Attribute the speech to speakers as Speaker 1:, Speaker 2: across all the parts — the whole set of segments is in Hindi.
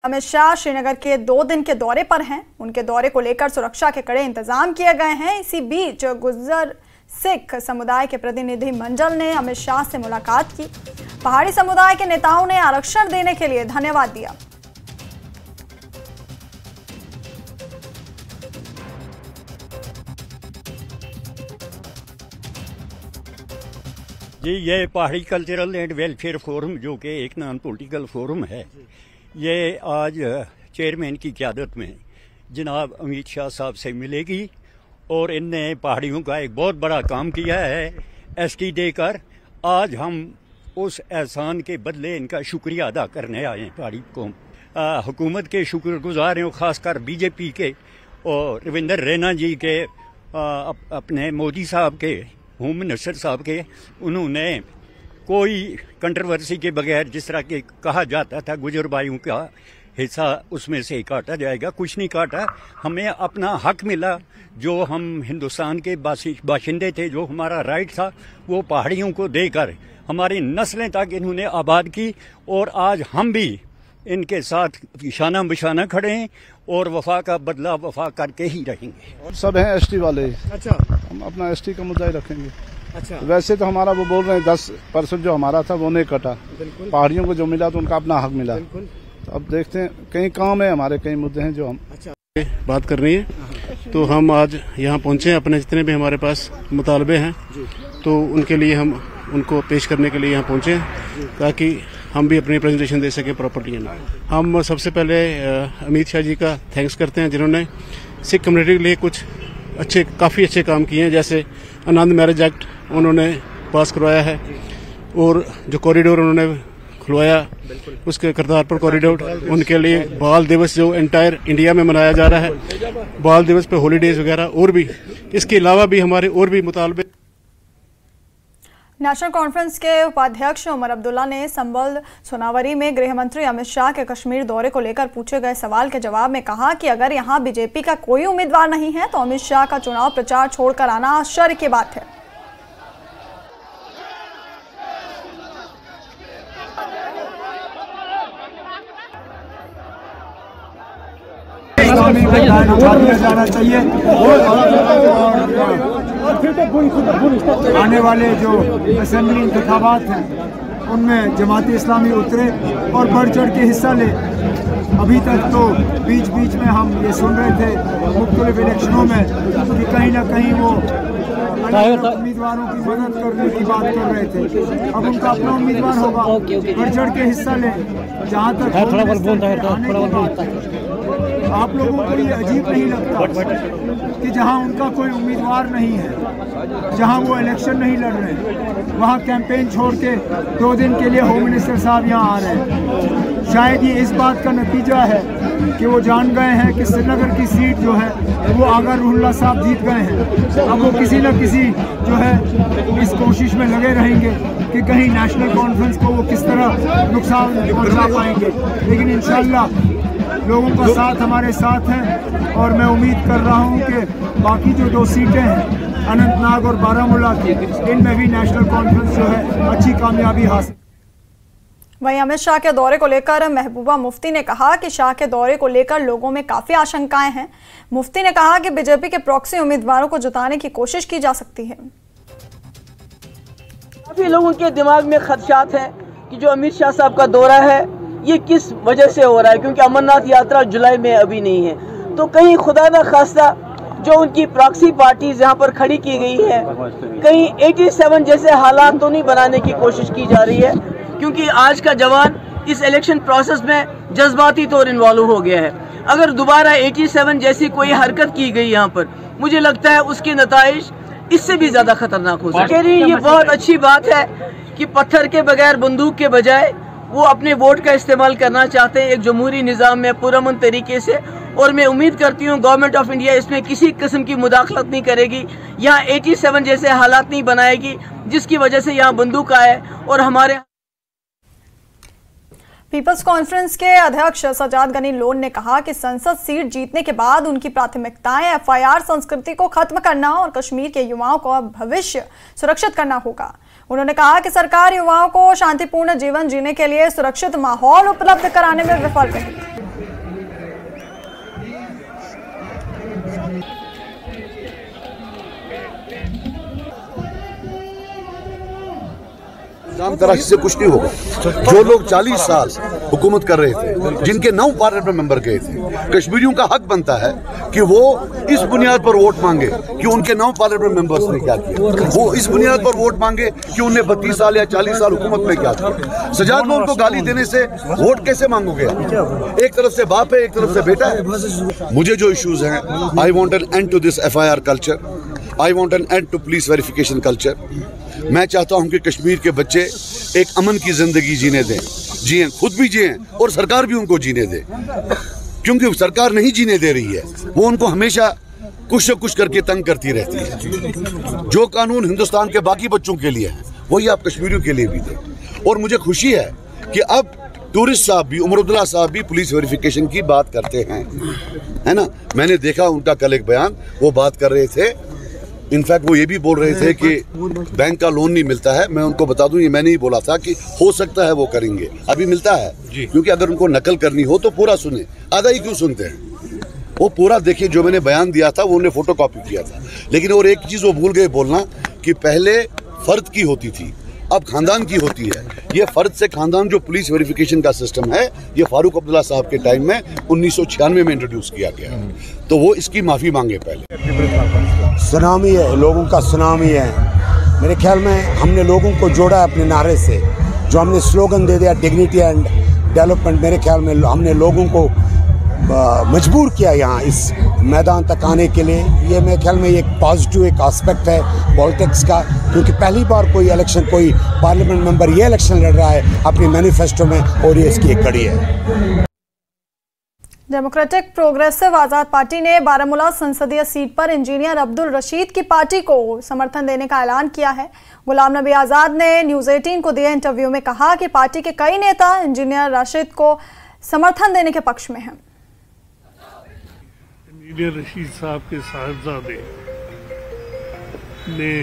Speaker 1: अमित शाह श्रीनगर के 2 दिन के दौरे पर हैं। उनके दौरे को लेकर सुरक्षा के कड़े इंतजाम किए गए हैं। इसी बीच गुर्जर सिख समुदाय के प्रतिनिधि मंडल ने अमित शाह से मुलाकात की। पहाड़ी समुदाय के नेताओं ने आरक्षण देने के लिए धन्यवाद दिया।
Speaker 2: जी, ये पहाड़ी कल्चरल एंड वेलफेयर फोरम जो कि एक नॉन पॉलिटिकल फोरम है, ये आज चेयरमैन की क़यादत में जनाब अमित शाह साहब से मिलेगी और इनने पहाड़ियों का एक बहुत बड़ा काम किया है एसटी देकर। आज हम उस एहसान के बदले इनका शुक्रिया अदा करने आए हैं। पहाड़ी कौम हुकूमत के शुक्रगुजार हैं, खासकर बीजेपी के और रविंदर रैना जी के, अपने मोदी साहब के, होम मिनिस्टर साहब के। उन्होंने कोई कंट्रोवर्सी के बगैर, जिस तरह के कहा जाता था गुजर भाइयों का हिस्सा उसमें से काटा जाएगा, कुछ नहीं काटा। हमें अपना हक मिला, जो हम हिंदुस्तान के बाशिंदे थे, जो हमारा राइट था, वो पहाड़ियों को देकर हमारी नस्लें तक इन्होंने आबाद की। और आज हम भी इनके साथ शाना बिशाना खड़े हैं और वफा का बदला वफा करके ही रहेंगे।
Speaker 3: सब हैं एसटी वाले।
Speaker 4: अच्छा,
Speaker 3: हम अपना एसटी का मुद्दा ही रखेंगे।
Speaker 4: अच्छा,
Speaker 3: वैसे तो हमारा वो बोल रहे हैं 10% जो हमारा था वो नहीं कटा। पहाड़ियों को जो मिला तो उनका अपना हक मिला। तो अब देखते हैं, कई काम है हमारे, कई मुद्दे हैं जो हम
Speaker 4: बात कर रही है। तो हम आज यहाँ पहुँचे, अपने जितने भी हमारे पास मुतालबे हैं तो उनके लिए हम उनको पेश करने के लिए यहाँ पहुँचे ताकि हम भी अपनी प्रेजेंटेशन दे सके प्रॉपर्ली। हम सबसे पहले अमित शाह जी का थैंक्स करते हैं जिन्होंने सिख कम्युनिटी के लिए कुछ काफ़ी अच्छे काम किए हैं। जैसे आनंद मैरिज एक्ट उन्होंने पास करवाया है और जो कॉरिडोर उन्होंने खुलवाया, उसके करतारपुर कॉरिडोर, उनके लिए बाल दिवस जो एंटायर इंडिया में मनाया जा रहा है, बाल दिवस पे हॉलीडेज वगैरह, और भी इसके अलावा भी हमारे और भी मुतालबे।
Speaker 1: नेशनल कॉन्फ्रेंस के उपाध्यक्ष उमर अब्दुल्ला ने संबल सोनावरी में गृह मंत्री अमित शाह के कश्मीर दौरे को लेकर पूछे गए सवाल के जवाब में कहा कि अगर यहां बीजेपी का कोई उम्मीदवार नहीं है तो अमित शाह का चुनाव प्रचार छोड़कर आना आश्चर्य की बात है।
Speaker 5: जाना चाहिए। आने वाले जो असेंबली इंतखाबात हैं उनमें जमात इस्लामी उतरे और बढ़ चढ़ के हिस्सा ले। अभी तक तो बीच बीच में हम ये सुन रहे थे मुख्तलिफ इलेक्शनों में कि कहीं ना कहीं वो उम्मीदवारों की मदद करने की बात कर रहे थे। अब उनका अपना उम्मीदवार होगा, बढ़ चढ़ के हिस्सा ले। जहाँ तक आप लोगों को ये अजीब नहीं लगता कि जहां उनका कोई उम्मीदवार नहीं है, जहां वो इलेक्शन नहीं लड़ रहे, वहां कैंपेन छोड़ के 2 दिन के लिए होम मिनिस्टर साहब यहां आ रहे हैं। शायद ये इस बात का नतीजा है कि वो जान गए हैं कि श्रीनगर की सीट जो है वो आगा रूहुल्लाह साहब जीत गए हैं। अब वो किसी न किसी जो है इस कोशिश में लगे रहेंगे कि कहीं नेशनल कॉन्फ्रेंस को वो किस तरह नुकसान पहुंचा पाएंगे। लेकिन इंशाल्लाह लोगों का साथ हमारे साथ है और मैं उम्मीद कर रहा हूं कि बाकी जो 2 सीटें हैं अनंतनाग और बारामूला की, इनमें भी नेशनल कॉन्फ्रेंस जो है अच्छी कामयाबी हासिल।
Speaker 1: वहीं अमित शाह के दौरे को लेकर महबूबा मुफ्ती ने कहा कि शाह के दौरे को लेकर लोगों में काफी आशंकाएं हैं। मुफ्ती ने कहा कि बीजेपी के प्रॉक्सी उम्मीदवारों को जिताने की कोशिश की जा सकती है।
Speaker 6: काफी लोगों के दिमाग में खदशात हैं कि जो अमित शाह साहब का दौरा है ये किस वजह से हो रहा है, क्योंकि अमरनाथ यात्रा जुलाई में अभी नहीं है। तो कहीं खुदा न खास्ता जो उनकी प्रॉक्सी पार्टीज यहाँ पर खड़ी की गई है, कहीं 87 जैसे हालात तो नहीं बनाने की कोशिश की जा रही है, क्योंकि आज का जवान इस इलेक्शन प्रोसेस में जज्बाती तौर इन्वॉल्व हो गया है। अगर दोबारा 87 जैसी कोई हरकत की गई यहाँ पर, मुझे लगता है उसके नताइज इससे भी ज्यादा खतरनाक हो सकते हैं। ये बहुत अच्छी बात है कि पत्थर के बगैर, बंदूक के बजाय वो अपने वोट का इस्तेमाल करना चाहते हैं एक जमहूरी निज़ाम में पुरअमन तरीके से। और मैं उम्मीद करती हूँ गवर्नमेंट ऑफ इंडिया इसमें किसी किस्म की मुदाखलत नहीं करेगी, यहाँ 87 जैसे हालात नहीं बनाएगी जिसकी वजह से यहाँ बंदूक आए। और हमारे
Speaker 1: पीपल्स कॉन्फ्रेंस के अध्यक्ष सजाद गनी लोन ने कहा कि संसद सीट जीतने के बाद उनकी प्राथमिकताएं एफआईआर संस्कृति को खत्म करना और कश्मीर के युवाओं का भविष्य सुरक्षित करना होगा। उन्होंने कहा कि सरकार युवाओं को शांतिपूर्ण जीवन जीने के लिए सुरक्षित माहौल उपलब्ध कराने में विफल रही।
Speaker 7: तराशी से कुछ नहीं होगा। जो लोग 40 साल हुकूमत कर रहे थे, जिनके 9 पार्लियामेंट मेंबर गए थे, कश्मीरियों का हक बनता है कि वो इस बुनियाद पर वोट मांगे कि उनके 9 पार्लियामेंट मेंबर्स ने क्या किया। वो इस बुनियाद पर वोट मांगे कि उन्हें 32 साल या 40 साल हुकूमत में क्या किया। सजाद में उनको गाली देने से वोट कैसे मांगोगे? एक तरफ से बाप है, एक तरफ से बेटा है। मुझे जो इश्यूज हैं, I want an end to this FIR culture, I want an end to police verification culture. मैं चाहता हूं कि कश्मीर के बच्चे एक अमन की जिंदगी जीने दें, जिए, खुद भी जिए और सरकार भी उनको जीने दे, क्योंकि सरकार नहीं जीने दे रही है। वो उनको हमेशा कुछ न कुछ करके तंग करती रहती है। जो कानून हिंदुस्तान के बाकी बच्चों के लिए है, वही आप कश्मीरियों के लिए भी दें। और मुझे खुशी है कि अब टूरिस्ट साहब भी, उमर अब्दुल्ला साहब भी पुलिस वेरिफिकेशन की बात करते हैं, है ना। मैंने देखा उनका कल एक बयान, वो बात कर रहे थे। इनफैक्ट वो ये भी बोल रहे थे कि बैंक का लोन नहीं मिलता है। मैं उनको बता दूं, ये मैंने ही बोला था कि हो सकता है वो करेंगे, अभी मिलता है। क्योंकि अगर उनको नकल करनी हो तो पूरा सुने, आधा ही क्यों सुनते हैं। वो पूरा देखिए, जो मैंने बयान दिया था वो उन्होंने फोटो कॉपी किया था। लेकिन और एक चीज़ वो भूल गए बोलना कि पहले फर्द की होती थी, अब खानदान की होती है। ये फर्द से खानदान जो पुलिस वेरिफिकेशन का सिस्टम है, ये फारूक अब्दुल्ला साहब के टाइम में 1996 में इंट्रोड्यूस किया गया। तो वो इसकी माफ़ी मांगे पहले।
Speaker 8: सुनामी है, लोगों का सुनामी है। मेरे ख्याल में हमने लोगों को जोड़ा अपने नारे से, जो हमने स्लोगन दे दिया डिग्निटी एंड डेवलपमेंट। मेरे ख्याल में हमने लोगों को मजबूर किया यहाँ इस मैदान तक आने के लिए। ये मेरे ख्याल में एक पॉजिटिव एक एस्पेक्ट है पॉलिटिक्स का, क्योंकि पहली बार कोई इलेक्शन, कोई पार्लियामेंट मेंबर ये इलेक्शन लड़ रहा है अपने मैनिफेस्टो में, और ये इसकी एक कड़ी है।
Speaker 1: डेमोक्रेटिक प्रोग्रेसिव आज़ाद पार्टी ने बारामूला संसदीय सीट पर इंजीनियर अब्दुल रशीद की पार्टी को समर्थन देने का ऐलान किया है। गुलाम नबी आज़ाद ने न्यूज़ 18 को दिए इंटरव्यू में कहा कि पार्टी के कई नेता इंजीनियर रशीद को समर्थन देने के पक्ष में हैं।
Speaker 9: इंजीनियर रशीद साहब के साहबजादे ने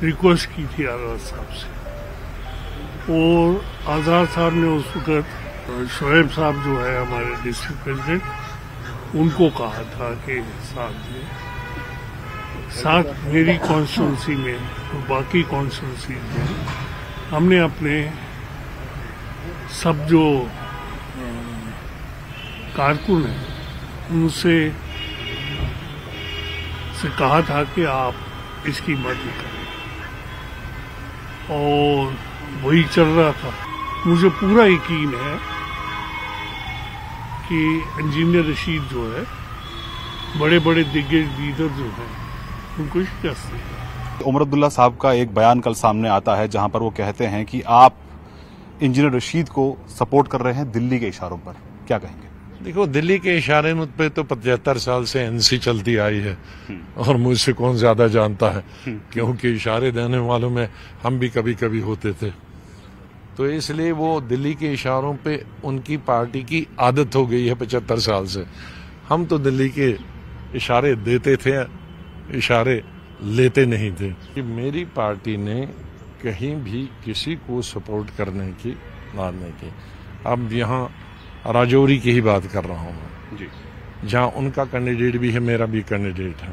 Speaker 9: रिक्वेस्ट की थी आज़ाद साहब से, और आज़ाद साहब ने उस वक्त शोएब साहब जो है हमारे डिस्ट्रिक्ट प्रेसिडेंट, उनको कहा था कि साथ मेरी कॉन्स्टिट्यूंसी में और बाकी कॉन्स्टिट्यूंसी में हमने अपने सब जो कारकुन हैं उनसे कहा था कि आप इसकी मदद करें, और वही चल रहा था। मुझे पूरा यकीन है कि इंजीनियर रशीद जो है बड़े बड़े दिग्गज लीडर जो हैं उनको शिकस्त देगा।
Speaker 10: उमर अब्दुल्ला साहब का एक बयान कल सामने आता है जहां पर वो कहते हैं कि आप इंजीनियर रशीद को सपोर्ट कर रहे हैं दिल्ली के इशारों पर, क्या कहेंगे?
Speaker 9: देखो, दिल्ली के इशारे पे तो 75 साल से एनसी चलती आई है, और मुझसे कौन ज्यादा जानता है, क्योंकि इशारे देने वालों में हम भी कभी कभी होते थे। तो इसलिए वो दिल्ली के इशारों पे उनकी पार्टी की आदत हो गई है 75 साल से। हम तो दिल्ली के इशारे देते थे, इशारे लेते नहीं थे। कि मेरी पार्टी ने कहीं भी किसी को सपोर्ट करने की बात नहीं की। अब यहाँ राजौरी की ही बात कर रहा हूँ मैं जी, जहाँ उनका कैंडिडेट भी है, मेरा भी कैंडिडेट है,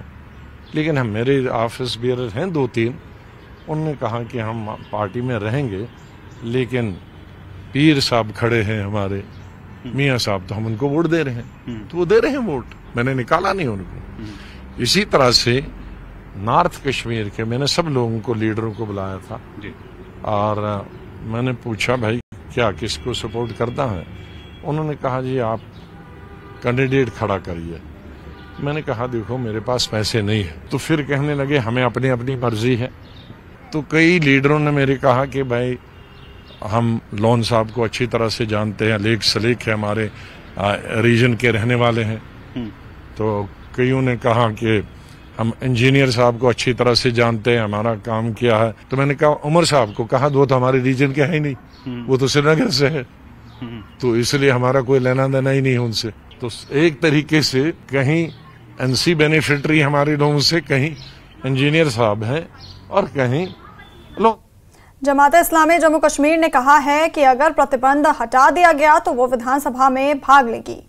Speaker 9: लेकिन हम मेरे ऑफिस बेयरर हैं 2-3, उनने कहा कि हम पार्टी में रहेंगे, लेकिन पीर साहब खड़े हैं हमारे मियाँ साहब, तो हम उनको वोट दे रहे हैं, तो वो दे रहे हैं वोट, मैंने निकाला नहीं उनको। इसी तरह से नॉर्थ कश्मीर के मैंने सब लोगों को, लीडरों को बुलाया था जी, और मैंने पूछा भाई क्या किसको सपोर्ट करता है? उन्होंने कहा जी आप कैंडिडेट खड़ा करिए। मैंने कहा देखो मेरे पास पैसे नहीं है। तो फिर कहने लगे हमें अपनी अपनी मर्जी है। तो कई लीडरों ने मेरे कहा कि भाई हम लोन साहब को अच्छी तरह से जानते हैं, लेक सलेक है, हमारे रीजन के रहने वाले हैं। तो कईयों ने कहा कि हम इंजीनियर साहब को अच्छी तरह से जानते हैं, हमारा काम किया है। तो मैंने कहा उमर साहब को, कहा वो तो हमारे रीजन के है ही नहीं, वो तो श्रीनगर से है, तो इसलिए हमारा कोई लेना देना ही नहीं है उनसे। तो एक तरीके से कहीं एनसी बेनिफिटरी हमारे लोगों से, कहीं इंजीनियर साहब हैं और कहीं लोग।
Speaker 1: जमात इस्लामी जम्मू कश्मीर ने कहा है कि अगर प्रतिबंध हटा दिया गया तो वो विधानसभा में भाग लेगी।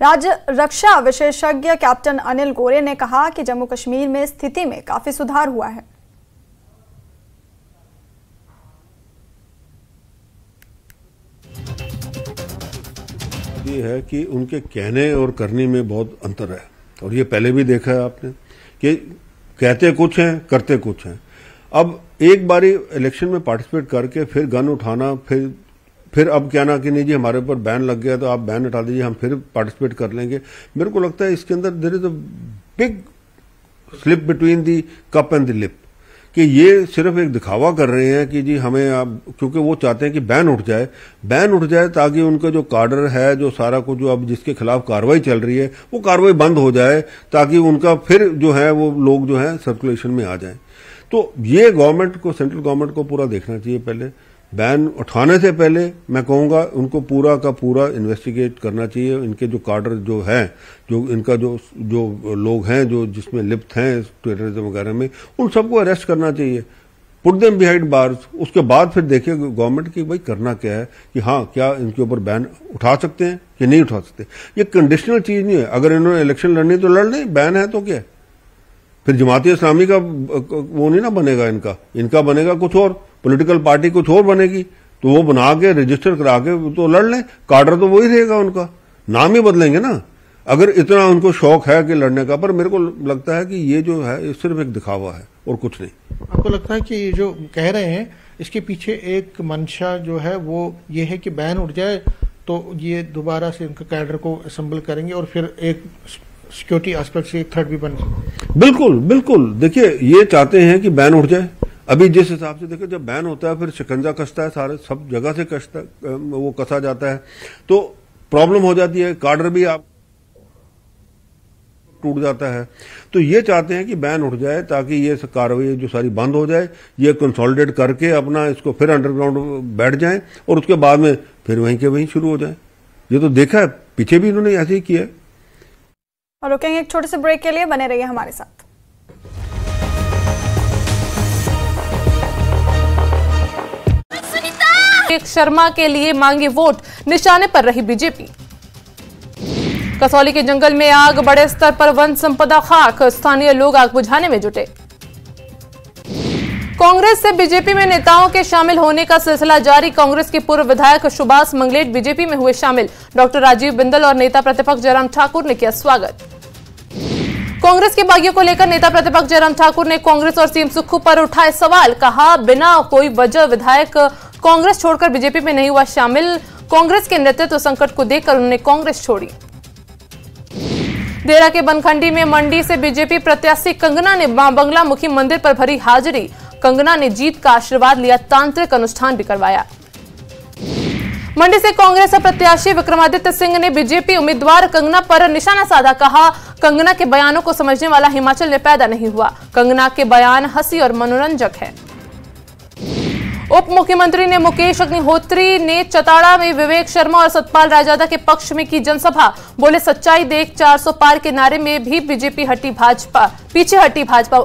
Speaker 1: राज्य रक्षा विशेषज्ञ कैप्टन अनिल गोरे ने कहा कि जम्मू कश्मीर में स्थिति में काफी सुधार हुआ है।
Speaker 11: ये है कि उनके कहने और करने में बहुत अंतर है, और ये पहले भी देखा है आपने कि कहते कुछ हैं करते कुछ हैं। अब एक बारी इलेक्शन में पार्टिसिपेट करके फिर गन उठाना, फिर अब कहना कि नहीं जी हमारे ऊपर बैन लग गया तो आप बैन हटा दीजिए, हम फिर पार्टिसिपेट कर लेंगे। मेरे को लगता है इसके अंदर there is a big slip between the cup and the lip, कि ये सिर्फ एक दिखावा कर रहे हैं कि जी हमें आप, क्योंकि वो चाहते हैं कि बैन उठ जाए ताकि उनका जो कार्डर है, जो सारा कुछ जो अब जिसके खिलाफ कार्रवाई चल रही है वो कार्रवाई बंद हो जाए, ताकि उनका फिर जो है वो लोग जो है सर्कुलेशन में आ जाए। तो ये गवर्नमेंट को, सेंट्रल गवर्नमेंट को पूरा देखना चाहिए। पहले बैन उठाने से पहले मैं कहूंगा उनको पूरा का पूरा इन्वेस्टिगेट करना चाहिए। इनके जो कार्डर जो है, जो इनका जो लोग हैं जो जिसमें लिप्त हैं टेररिज्म वगैरह में, उन सबको अरेस्ट करना चाहिए, पुट देम बिहाइंड बार्स। उसके बाद फिर देखिए गवर्नमेंट की भाई करना क्या है, कि हाँ क्या इनके ऊपर बैन उठा सकते हैं कि नहीं उठा सकते। ये कंडीशनल चीज नहीं है। अगर इन्होंने इलेक्शन लड़नी तो लड़ लें, बैन है तो क्या, फिर जमाती इस्लामी का वो नहीं ना बनेगा, इनका बनेगा कुछ और, पॉलिटिकल पार्टी कुछ और बनेगी, तो वो बना के रजिस्टर करा के तो लड़ लें, कार्डर तो वही रहेगा, उनका नाम ही बदलेंगे ना, अगर इतना उनको शौक है कि लड़ने का। पर मेरे को लगता है कि ये जो है ये सिर्फ एक दिखावा है और कुछ नहीं।
Speaker 12: आपको लगता है कि ये जो कह रहे हैं इसके पीछे एक मंशा जो है वो ये है कि बैन उठ जाए तो ये दोबारा से उनके कैडर को असेंबल करेंगे और फिर एक सिक्योरिटी एस्पेक्ट से एक थ्रेट भी बन सकता।
Speaker 11: बिल्कुल देखिए ये चाहते हैं कि बैन उठ जाए। अभी जिस हिसाब से देखो जब बैन होता है फिर शिकंजा कसता है, सारे सब जगह से कसता वो कसा जाता है, तो प्रॉब्लम हो जाती है, कार्डर भी आप टूट जाता है। तो ये चाहते हैं कि बैन उठ जाए ताकि ये कार्रवाई जो सारी बंद हो जाए, ये कंसोलिडेट करके अपना इसको फिर अंडरग्राउंड बैठ जाएं और उसके बाद में फिर वहीं के वहीं शुरू हो जाए। ये तो देखा है, पीछे भी इन्होंने ऐसे ही किया है।
Speaker 1: और रुकेंगे एक छोटे से ब्रेक के लिए, बने रहिए हमारे साथ।
Speaker 13: एक शर्मा के लिए मांगे वोट, निशाने पर रही बीजेपी। कसौली के जंगल में आग, बड़े स्तर पर वन संपदा खाक, स्थानीय लोग आग बुझाने में जुटे। कांग्रेस से बीजेपी में नेताओं के शामिल होने का सिलसिला जारी, कांग्रेस के पूर्व विधायक सुभाष मंगलेट बीजेपी में हुए शामिल, डॉक्टर राजीव बिंदल और नेता प्रतिपक्ष जयराम ठाकुर ने किया स्वागत। कांग्रेस के बागियों को लेकर नेता प्रतिपक्ष जयराम ठाकुर ने कांग्रेस और सीएम सुक्खू पर उठाए सवाल, कहा बिना कोई वजह विधायक कांग्रेस छोड़कर बीजेपी में नहीं हुआ शामिल, कांग्रेस के नेतृत्व संकट को देखकर उन्होंने कांग्रेस छोड़ी। देरा के बनखंडी में मंडी से बीजेपी प्रत्याशी कंगना ने मां बंगला मुखी मंदिर पर भरी हाजिरी, कंगना ने जीत का आशीर्वाद लिया, तांत्रिक अनुष्ठान भी करवाया। मंडी से कांग्रेस प्रत्याशी विक्रमादित्य सिंह ने बीजेपी उम्मीदवार कंगना पर निशाना साधा, कहा कंगना के बयानों को समझने वाला हिमाचल में पैदा नहीं हुआ, कंगना के बयान हंसी और मनोरंजक है। उप मुख्यमंत्री ने मुकेश अग्निहोत्री ने चताड़ा में विवेक शर्मा और सतपाल रायजादा के पक्ष में की जनसभा, बोले सच्चाई देख 400 पार के नारे में भी बीजेपी हटी भाजपा, पीछे हटी भाजपा।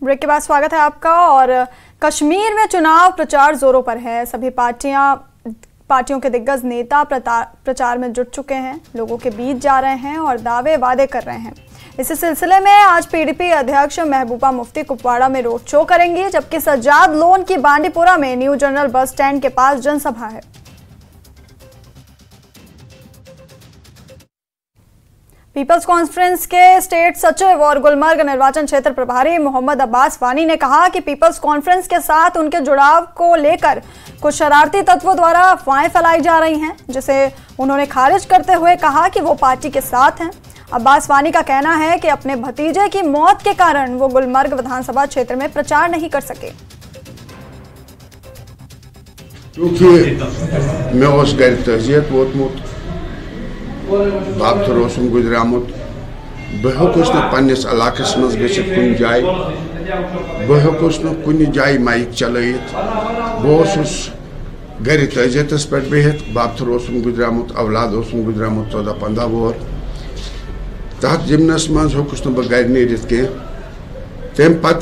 Speaker 1: ब्रेक के बाद स्वागत है आपका। और कश्मीर में चुनाव प्रचार जोरों पर है, सभी पार्टियों के दिग्गज नेता प्रचार में जुट चुके हैं, लोगों के बीच जा रहे हैं और दावे वादे कर रहे हैं। इसी सिलसिले में आज पीडीपी अध्यक्ष महबूबा मुफ्ती कुपवाड़ा में रोड शो करेंगी, जबकि सज्जाद लोन की बांडीपुरा में न्यू जनरल बस स्टैंड के पास जनसभा है। पीपल्स कॉन्फ्रेंस के स्टेट सचिव और गुलमर्ग निर्वाचन क्षेत्र प्रभारी मोहम्मद अब्बास वानी ने कहा कि पीपल्स कॉन्फ्रेंस के साथ उनके जुड़ाव को लेकर कुछ शरारती तत्वों द्वारा अफवाहें फैलाई जा रही हैं, जिसे उन्होंने खारिज करते हुए कहा कि वो पार्टी के साथ हैं। अब्बास वानी का कहना है कि अपने भतीजे की मौत के कारण वो गुलमर्ग विधानसभा क्षेत्र में प्रचार नहीं कर सके।
Speaker 14: क्योंकि मैं उस घर तहजीत वोतमुत बाप रोसुम गुजरामुत बह हेकुस न पन्निस इलाकस मज गसित कुन जाय, बह हेकुस न कुन जाय माइक चलैत, बस घर तहजीतस पे बिहित बाप रोसुम गुजरामुत, औलाद ओसुम गुजरामुत 14-15 वोर, तथ जिमनस मज हेकुस न बह घर नीरित कह। तम पत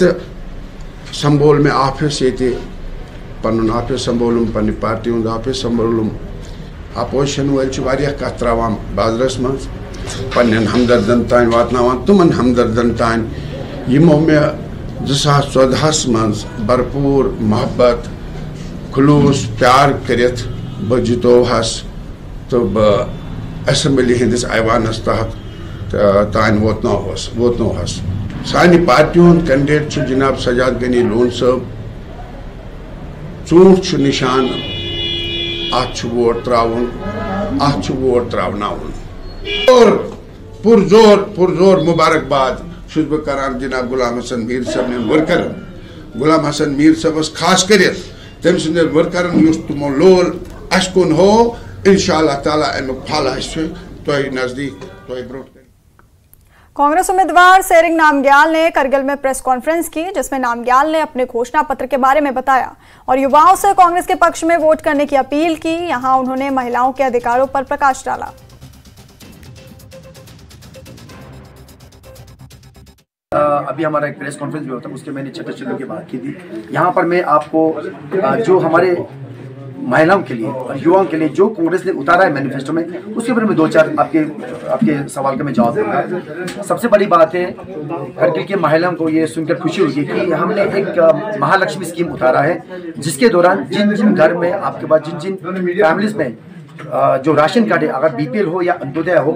Speaker 14: संबोल में ऑफिस ये पन ऑफिस संबोलुम, पन्ने पार्टी हूं ऑफिस संबोलुम। अपोजिशन वाल कत त्रावान बाजरस मज पन्न हमदर्दन तान वातनावान, तुमन हमदर्दन तान यमो मे 2014 मज भरपूर मोहब्बत खुलूस प्यार करित बह जितोहस तो बह असेंबली हंदिस ऐवानस तहत तान वोतनोहस। सानि पार्टी हुंद कैंडिडेट जनाब सजाद गनी लोन साहब। चूंट निशान अत वोट त्रावन अत वोट त्रावनावन और पुरजोर मुबारकबाद छुस बह करान जनाब गुलाम हसन मीर साहब वर्कर गुलाम हसन मीर साहबस खास करित तम सद वर्करन युस तमो लोल अस कुन हो इंशाअल्लाह ताला अमुक फल तोह नजदीक तोह ब्रोट।
Speaker 1: कांग्रेस उम्मीदवार सेरिंग नामग्याल ने करगिल में प्रेस कॉन्फ्रेंस की, जिसमें नामग्याल ने अपने घोषणा पत्र के बारे में बताया और युवाओं से कांग्रेस के पक्ष में वोट करने की अपील की। यहां उन्होंने महिलाओं के अधिकारों पर प्रकाश डाला।
Speaker 15: अभी हमारा एक प्रेस कॉन्फ्रेंस भी होता है, उसके मैंने छठे चीज़ों की बात की थी। यहाँ पर मैं आपको जो हमारे महिलाओं के लिए और युवाओं के लिए जो कांग्रेस ने उतारा है मैनिफेस्टो में, उसके बारे में दो चार आपके सवाल का मैं जवाब दूंगा। सबसे बड़ी बात है, करगिल की महिलाओं को ये सुनकर खुशी होगी कि हमने एक महालक्ष्मी स्कीम उतारा है, जिसके दौरान जिन जिन घर में आपके पास जिन जिन फैमिलीज में जो राशन कार्ड है, अगर बीपीएल हो या अंत्योदय हो,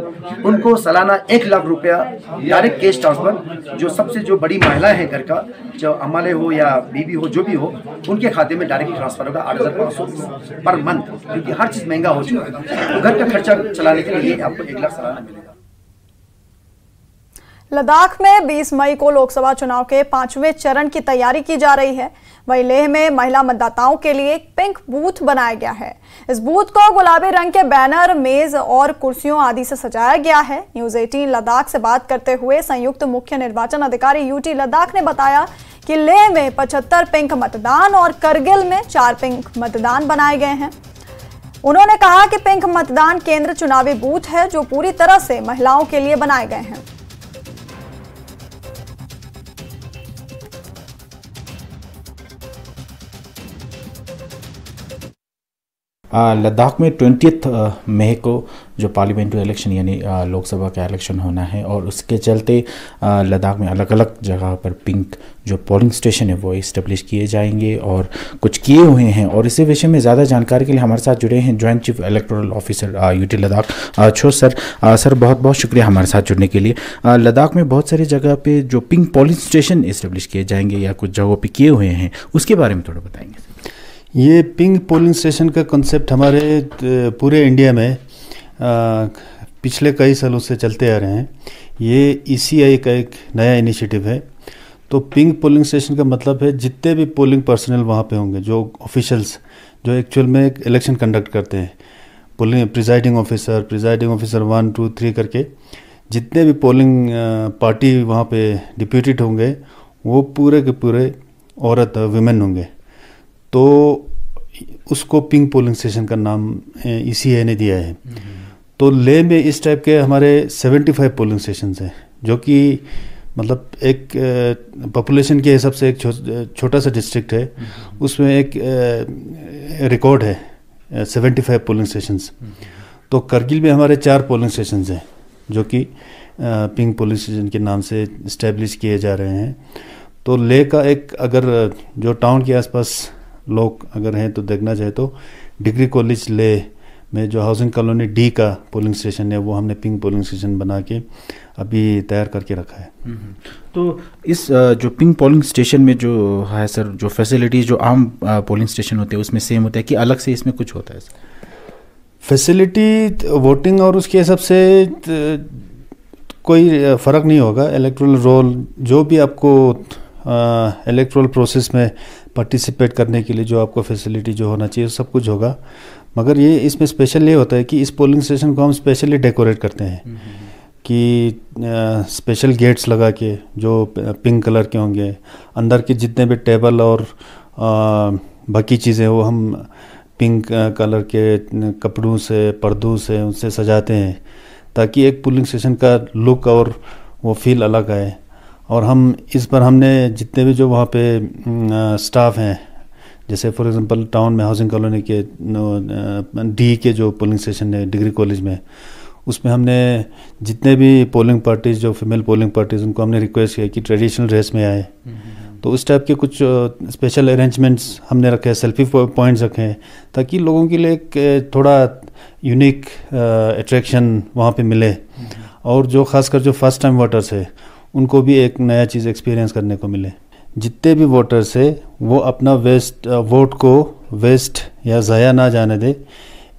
Speaker 15: उनको सालाना 1 लाख रुपया डायरेक्ट कैश ट्रांसफर, जो सबसे जो बड़ी महिलाएं हैं घर का, जो अमाले हो या बीबी हो, जो भी हो, उनके खाते में डायरेक्ट ट्रांसफर होगा 8,500 पर मंथ, क्योंकि हर चीज महंगा हो चुका है। तो घर का खर्चा चलाने के लिए आपको 1 लाख सालाना मिलेगा।
Speaker 1: लद्दाख में 20 मई को लोकसभा चुनाव के 5वें चरण की तैयारी की जा रही है। वहीं लेह में महिला मतदाताओं के लिए एक पिंक बूथ बनाया गया है। इस बूथ को गुलाबी रंग के बैनर, मेज और कुर्सियों आदि से सजाया गया है। न्यूज़ 18 लद्दाख से बात करते हुए संयुक्त मुख्य निर्वाचन अधिकारी यूटी लद्दाख ने बताया कि लेह में 75 पिंक मतदान और करगिल में 4 पिंक मतदान बनाए गए हैं। उन्होंने कहा कि पिंक मतदान केंद्र चुनावी बूथ है जो पूरी तरह से महिलाओं के लिए बनाए गए हैं।
Speaker 16: लद्दाख में 20 मई को जो पार्लियामेंट्री इलेक्शन यानी लोकसभा का इलेक्शन होना है, और उसके चलते लद्दाख में अलग अलग जगह पर पिंक जो पोलिंग स्टेशन है वो इस्टेब्लिश किए जाएंगे और कुछ किए हुए हैं। और इसी विषय में ज़्यादा जानकारी के लिए हमारे साथ जुड़े हैं joint chief electoral officer UT Ladakh छो सर। सर बहुत बहुत शुक्रिया हमारे साथ जुड़ने के लिए। लद्दाख में बहुत सारी जगह पे जो पिंक पोलिंग स्टेशन इस्टेब्लिश किए जाएंगे या कुछ जगहों पर किए हुए हैं, उसके बारे में थोड़ा बताएंगे।
Speaker 17: ये पिंक पोलिंग स्टेशन का कॉन्सेप्ट हमारे पूरे इंडिया में पिछले कई सालों से चलते आ रहे हैं। ये ECI का एक नया इनिशिएटिव है। तो पिंक पोलिंग स्टेशन का मतलब है जितने भी पोलिंग पर्सनल वहाँ पे होंगे, जो ऑफिशियल्स जो एक्चुअल में एक इलेक्शन कंडक्ट करते हैं, प्रिजाइडिंग ऑफिसर 1, 2, 3 करके जितने भी पोलिंग पार्टी वहाँ पे डिप्यूटेड होंगे, वो पूरे के पूरे औरत विमेन होंगे। तो उसको पिंक पोलिंग स्टेशन का नाम ECI ने दिया है। तो लेह में इस टाइप के हमारे 75 पोलिंग स्टेशन हैं, जो कि मतलब एक पॉपुलेशन के हिसाब से एक छोटा सा डिस्ट्रिक्ट है, उसमें एक रिकॉर्ड है 75 पोलिंग स्टेशंस। तो करगिल में हमारे 4 पोलिंग स्टेशंस हैं जो कि पिंक पोलिंग स्टेशन के नाम से इस्टेब्लिश किए जा रहे हैं। तो लेह का एक अगर जो टाउन के आसपास लोग अगर हैं तो देखना चाहे तो डिग्री कॉलेज लेह में जो हाउसिंग कॉलोनी D का पोलिंग स्टेशन है, वो हमने पिंक पोलिंग स्टेशन बना के अभी तैयार करके रखा है।
Speaker 16: तो इस जो पिंक पोलिंग स्टेशन में जो है सर, जो फैसिलिटीज़ जो आम पोलिंग स्टेशन होते हैं उसमें सेम होता है कि अलग से इसमें कुछ होता है?
Speaker 17: फैसिलिटी वोटिंग और उसके हिसाब से कोई फ़र्क नहीं होगा। इलेक्टोरल रोल जो भी आपको इलेक्टोरल प्रोसेस में पार्टिसिपेट करने के लिए जो आपको फैसिलिटी जो होना चाहिए सब कुछ होगा। मगर ये इसमें स्पेशल ये होता है कि इस पोलिंग स्टेशन को हम स्पेशली डेकोरेट करते हैं कि स्पेशल गेट्स लगा के जो पिंक कलर के होंगे, अंदर के जितने भी टेबल और बाकी चीज़ें वो हम पिंक कलर के कपड़ों से, पर्दों से उनसे सजाते हैं ताकि एक पोलिंग स्टेशन का लुक और वो फील अलग आए। और हम इस पर हमने जितने भी जो वहाँ पे स्टाफ हैं, जैसे फॉर एग्जांपल टाउन में हाउसिंग कॉलोनी के D के जो पोलिंग स्टेशन है डिग्री कॉलेज में, उसमें हमने जितने भी पोलिंग पार्टीज़ जो फीमेल पोलिंग पार्टीज़ उनको हमने रिक्वेस्ट किया कि ट्रेडिशनल ड्रेस में आए तो उस टाइप के कुछ स्पेशल अरेंजमेंट्स हमने रखे हैं, सेल्फी पॉइंट्स रखे हैं, ताकि लोगों के लिए एक थोड़ा यूनिक अट्रैक्शन वहाँ पे मिले, और जो खासकर जो फर्स्ट टाइम वोटर्स है उनको भी एक नया चीज़ एक्सपीरियंस करने को मिले। जितने भी वोटर्स है वो अपना वोट को वेस्ट या ज़ाया ना जाने दे।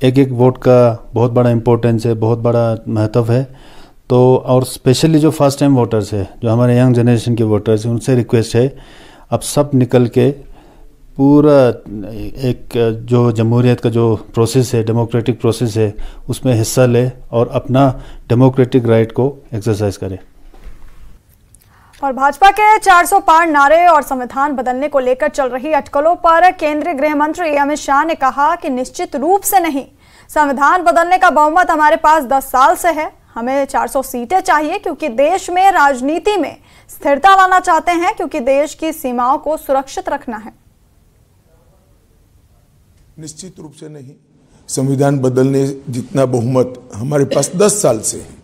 Speaker 17: एक एक वोट का बहुत बड़ा इम्पोर्टेंस है, बहुत बड़ा महत्व है। तो और स्पेशली जो फर्स्ट टाइम वोटर्स है, जो हमारे यंग जनरेशन के वोटर्स हैं, उनसे रिक्वेस्ट है अब सब निकल के पूरा एक जो जमहूरियत का जो प्रोसेस है, डेमोक्रेटिक प्रोसेस है, उसमें हिस्सा ले और अपना डेमोक्रेटिक राइट को एक्सरसाइज करे।
Speaker 1: और भाजपा के 400 पार नारे और संविधान बदलने को लेकर चल रही अटकलों पर केंद्रीय गृह मंत्री अमित शाह ने कहा कि निश्चित रूप से नहीं, संविधान बदलने का बहुमत हमारे पास 10 साल से है। हमें 400 सीटें चाहिए क्योंकि देश में राजनीति में स्थिरता लाना चाहते हैं, क्योंकि देश की सीमाओं को सुरक्षित रखना है।
Speaker 18: निश्चित रूप से नहीं, संविधान बदलने जितना बहुमत हमारे पास 10 साल से है।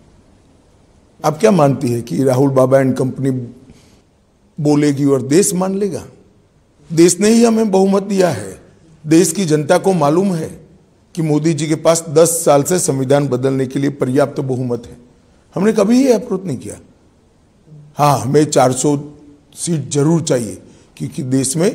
Speaker 18: आप क्या मानती है कि राहुल बाबा एंड कंपनी बोलेगी और देश मान लेगा? देश ने ही हमें बहुमत दिया है। देश की जनता को मालूम है कि मोदी जी के पास 10 साल से संविधान बदलने के लिए पर्याप्त बहुमत है। हमने कभी ये अप्रोच नहीं किया। हाँ, हमें 400 सीट जरूर चाहिए क्योंकि देश में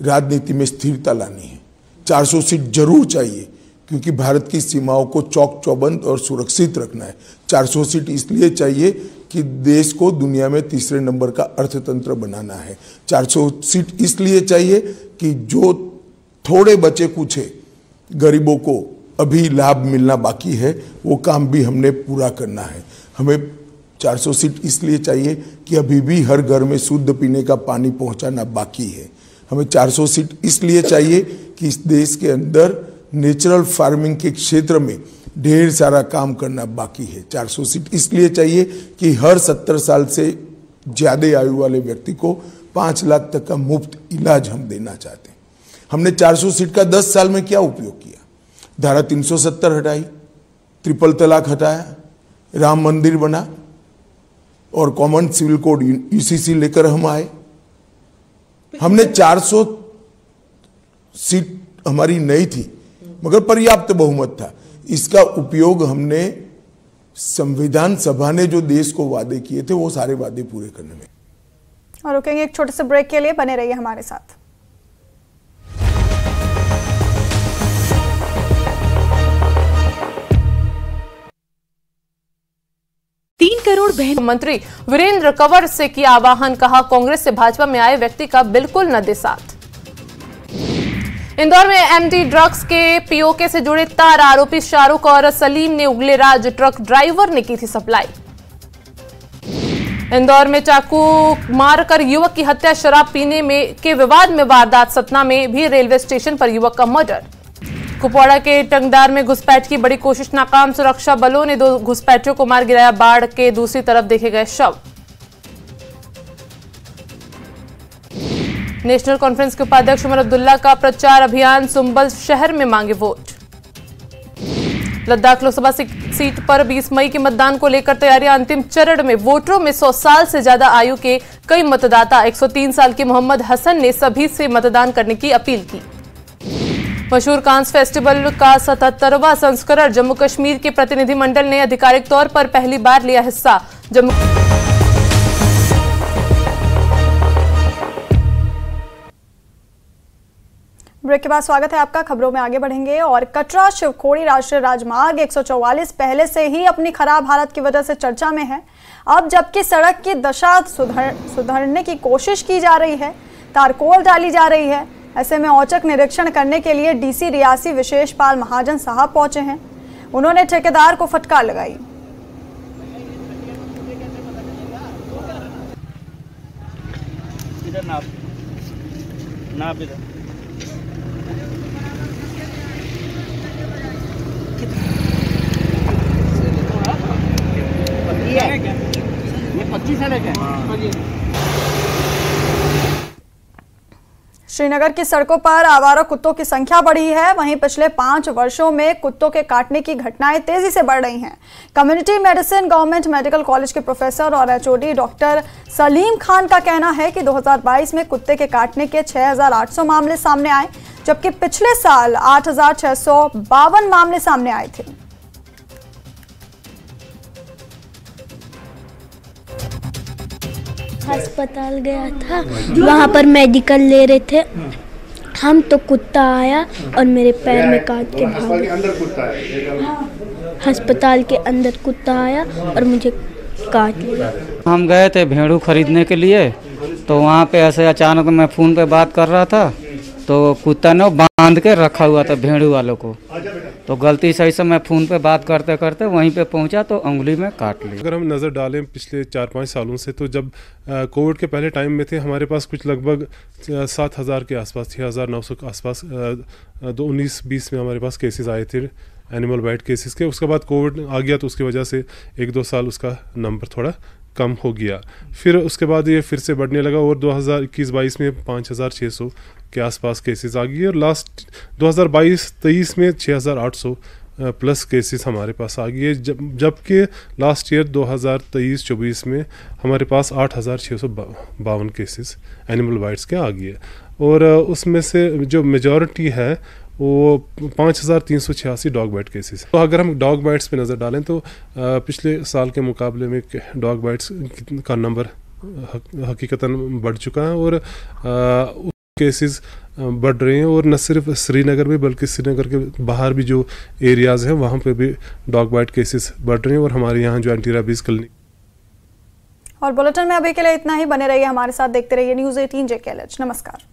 Speaker 18: राजनीति में स्थिरता लानी है। 400 सीट जरूर चाहिए क्योंकि भारत की सीमाओं को चौक चौबंद और सुरक्षित रखना है। 400 सीट इसलिए चाहिए कि देश को दुनिया में तीसरे नंबर का अर्थतंत्र बनाना है। 400 सीट इसलिए चाहिए कि जो थोड़े बचे कुछ है गरीबों को अभी लाभ मिलना बाकी है, वो काम भी हमने पूरा करना है। हमें 400 सीट इसलिए चाहिए कि अभी भी हर घर में शुद्ध पीने का पानी पहुंचाना बाकी है। हमें 400 सीट इसलिए चाहिए कि इस देश के अंदर नेचुरल फार्मिंग के क्षेत्र में ढेर सारा काम करना बाकी है। 400 सीट इसलिए चाहिए कि हर 70 साल से ज़्यादा आयु वाले व्यक्ति को 5 लाख तक का मुफ्त इलाज हम देना चाहते हैं। हमने 400 सीट का 10 साल में क्या उपयोग किया? धारा 370 हटाई, ट्रिपल तलाक हटाया, राम मंदिर बना और कॉमन सिविल कोड यूसीसी लेकर हम आए। हमने 400 सीट हमारी नहीं थी मगर पर्याप्त बहुमत था। इसका उपयोग हमने संविधान सभा ने जो देश को वादे किए थे वो सारे वादे पूरे करने में।
Speaker 1: और रुकेंगे एक छोटे से ब्रेक के लिए, बने रहिए हमारे साथ।
Speaker 13: 3 करोड़ बहन मंत्री वीरेंद्र कंवर से किया आह्वान, कहा कांग्रेस से भाजपा में आए व्यक्ति का बिल्कुल न दे साथ। इंदौर में एमडी ड्रग्स के पीओके से जुड़े तार आरोपी शाहरुख और सलीम ने उगले राज, ट्रक ड्राइवर ने की थी सप्लाई। इंदौर में चाकू मारकर युवक की हत्या, शराब पीने में के विवाद में वारदात। सतना में भी रेलवे स्टेशन पर युवक का मर्डर। कुपवाड़ा के टंगदार में घुसपैठ की बड़ी कोशिश नाकाम, सुरक्षा बलों ने 2 घुसपैठियों को मार गिराया। बाढ़ के दूसरी तरफ देखे गए शव। नेशनल कॉन्फ्रेंस के उपाध्यक्ष उमर अब्दुल्ला का प्रचार अभियान, सुंबल शहर में मांगे वोट। लद्दाख लोकसभा सीट पर 20 मई के मतदान को लेकर तैयारियां अंतिम चरण में। वोटरों में 100 साल से ज्यादा आयु के कई मतदाता। 103 साल के मोहम्मद हसन ने सभी से मतदान करने की अपील की। मशहूर कांस फेस्टिवल का 77वां संस्करण, जम्मू कश्मीर के प्रतिनिधिमंडल ने आधिकारिक तौर पर पहली बार लिया हिस्सा।
Speaker 1: ब्रेक के बाद स्वागत है आपका। खबरों में आगे बढ़ेंगे। और कटरा शिवखोड़ी राष्ट्रीय राजमार्ग 144 पहले से ही अपनी खराब हालत की वजह से चर्चा में है। अब जबकि सड़क की दशा सुधारने की कोशिश की जा रही है, तारकोल डाली जा रही है, ऐसे में औचक निरीक्षण करने के लिए डीसी रियासी विशेष पाल महाजन साहब पहुंचे हैं। उन्होंने ठेकेदार को फटकार लगाई। श्रीनगर की सड़कों पर आवारा कुत्तों की संख्या बढ़ी है। वहीं पिछले 5 वर्षों में कुत्तों के काटने की घटनाएं तेजी से बढ़ रही हैं। Community medicine government medical college के प्रोफेसर और HOD डॉक्टर सलीम खान का कहना है कि 2022 में कुत्ते के काटने के 6,800 मामले सामने आए, जबकि पिछले साल 8,652 मामले सामने आए थे।
Speaker 19: अस्पताल गया था, वहाँ पर मेडिकल ले रहे थे हम, तो कुत्ता आया और मेरे पैर में काट के भाग गया। अस्पताल के अंदर कुत्ता आया और मुझे काट लिया।
Speaker 20: हम गए थे भेड़ू खरीदने के लिए, तो वहाँ पे ऐसे अचानक मैं फ़ोन पे बात कर रहा था, तो कुत्ता ने बांध के रखा हुआ था भेड़ू वालों को, तो गलती से मैं फ़ोन पे बात करते करते वहीं पे पहुंचा तो उंगली में काट लिया।
Speaker 21: अगर हम नज़र डालें पिछले 4-5 सालों से, तो जब कोविड के पहले टाइम में थे, हमारे पास कुछ लगभग 7,000 के आसपास, 6,900 के आसपास 19-20 में हमारे पास केसेस आए थे एनिमल बाइट केसेस के। उसके बाद कोविड आ गया, तो उसकी वजह से 1-2 साल उसका नंबर थोड़ा कम हो गया। फिर उसके बाद ये फिर से बढ़ने लगा और 2021-22 में 5,600 के आसपास केसेस आ गई और लास्ट 2022-23 में 6,800 प्लस केसेस हमारे पास आ गई है, जबकि लास्ट ईयर 2023-24 में हमारे पास 8,652 केसेस एनिमल बाइट्स के आ गई है। और उसमें से जो मेजॉरिटी है वो 5,386 डॉग बाइट केसेस। तो अगर हम डॉग बाइट्स पे नज़र डालें तो पिछले साल के मुकाबले में डॉग बाइट्स का नंबर हकीकतन बढ़ चुका है और केसेस बढ़ रहे हैं, और न सिर्फ श्रीनगर में बल्कि श्रीनगर के बाहर भी जो एरियाज़ हैं वहाँ पे भी डॉग बाइट केसेस बढ़ रहे हैं। और हमारे यहाँ जो एंटी रेबीज क्लिनिक।
Speaker 1: और बुलेटिन में अभी के लिए इतना ही। बने रहिए हमारे साथ, देखते रहिए News 18 JKLH। नमस्कार।